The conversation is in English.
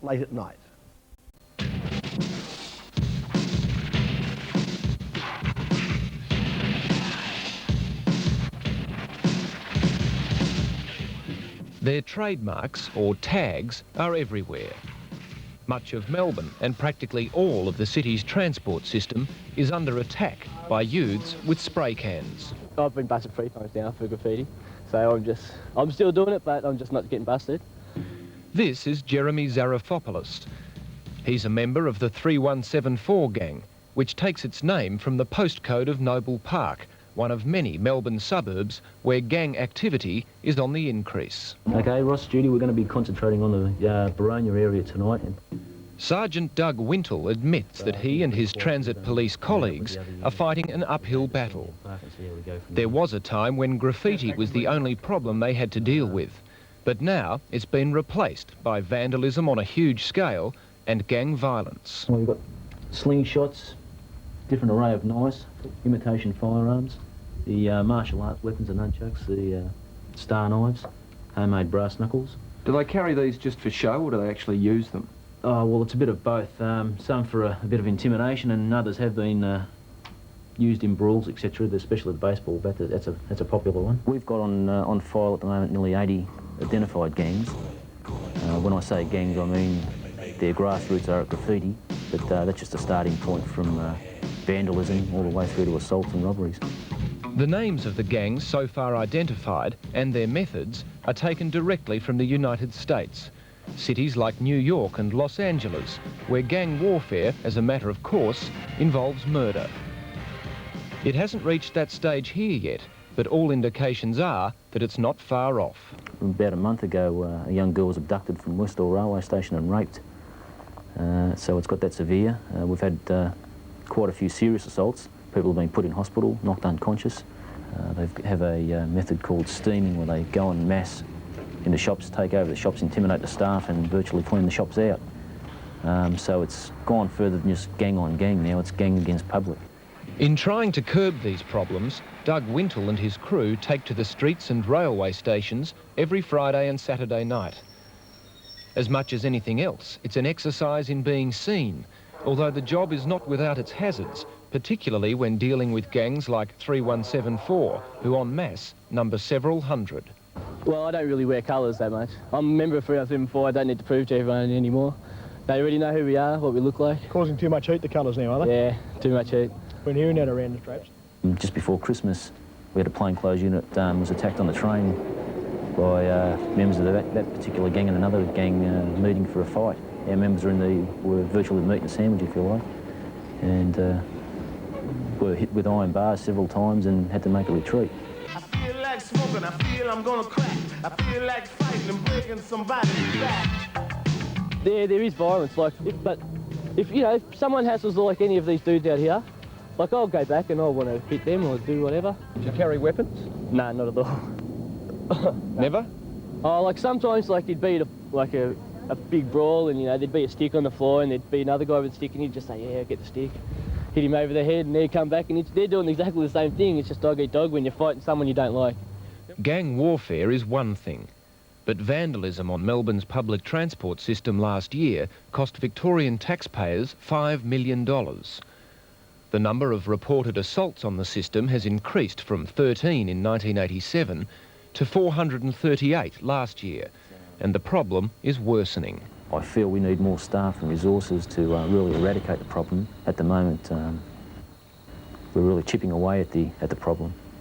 late at night. Their trademarks, or tags, are everywhere. Much of Melbourne and practically all of the city's transport system is under attack by youths with spray cans. I've been busted 3 times now for graffiti, so I'm still doing it, but I'm just not getting busted. This is Jeremy Zarafopoulos. He's a member of the 3174 gang, which takes its name from the postcode of Noble Park, one of many Melbourne suburbs where gang activity is on the increase. Okay, Ross, Judy, we're going to be concentrating on the Baronia area tonight. Sergeant Doug Wintle admits that he and his transit police colleagues are fighting an uphill battle. There was a time when graffiti was the only problem they had to deal with, but now it's been replaced by vandalism on a huge scale and gang violence. Well, we've got slingshots, different array of knives, imitation firearms, the martial art weapons and nunchucks, the star knives, homemade brass knuckles. Do they carry these just for show, or do they actually use them? Oh, well, it's a bit of both. Some for a bit of intimidation, and others have been used in brawls, etc., especially the baseball bat. That's a popular one. We've got on file at the moment nearly 80 identified gangs. When I say gangs, I mean their grassroots are at graffiti, but that's just a starting point from vandalism all the way through to assaults and robberies. The names of the gangs so far identified and their methods are taken directly from the United States. Cities like New York and Los Angeles, where gang warfare, as a matter of course, involves murder. It hasn't reached that stage here yet, but all indications are that it's not far off. About a month ago, a young girl was abducted from Westall railway station and raped. So it's got that severe. We've had quite a few serious assaults. People have been put in hospital, knocked unconscious. They have a method called steaming, where they go en masse into shops, take over the shops, intimidate the staff and virtually clean the shops out. So it's gone further than just gang on gang now, it's gang against public. In trying to curb these problems, Doug Wintle and his crew take to the streets and railway stations every Friday and Saturday night. As much as anything else, it's an exercise in being seen, although the job is not without its hazards, particularly when dealing with gangs like 3174, who en masse number several hundred. Well, I don't really wear colours that much. I'm a member of 3174, I don't need to prove to everyone anymore. They already know who we are, what we look like. Causing too much heat, the colours now, are they? Yeah, too much heat. Been hearing that around the traps. Just before Christmas, we had a plainclothes unit was attacked on the train by members of that particular gang and another gang meeting for a fight. Our members were virtually meat and sandwich, if you like, and were hit with iron bars several times and had to make a retreat. I feel like smoking, I feel I'm gonna crack. I feel like fighting and breaking somebody's back. There is violence, if someone hassles like any of these dudes out here, like I'll go back and I'll want to hit them or do whatever. Do you carry weapons? Nah, not at all. Never? Oh, like sometimes there'd be a big brawl and there'd be a stick on the floor and there'd be another guy with a stick and he'd just say, yeah, get the stick. Hit him over the head and they'd come back and they're doing exactly the same thing. It's just dog eat dog when you're fighting someone you don't like. Gang warfare is one thing, but vandalism on Melbourne's public transport system last year cost Victorian taxpayers $5 million. The number of reported assaults on the system has increased from 13 in 1987 to 438 last year, and the problem is worsening. I feel we need more staff and resources to really eradicate the problem. At the moment, we're really chipping away at the problem.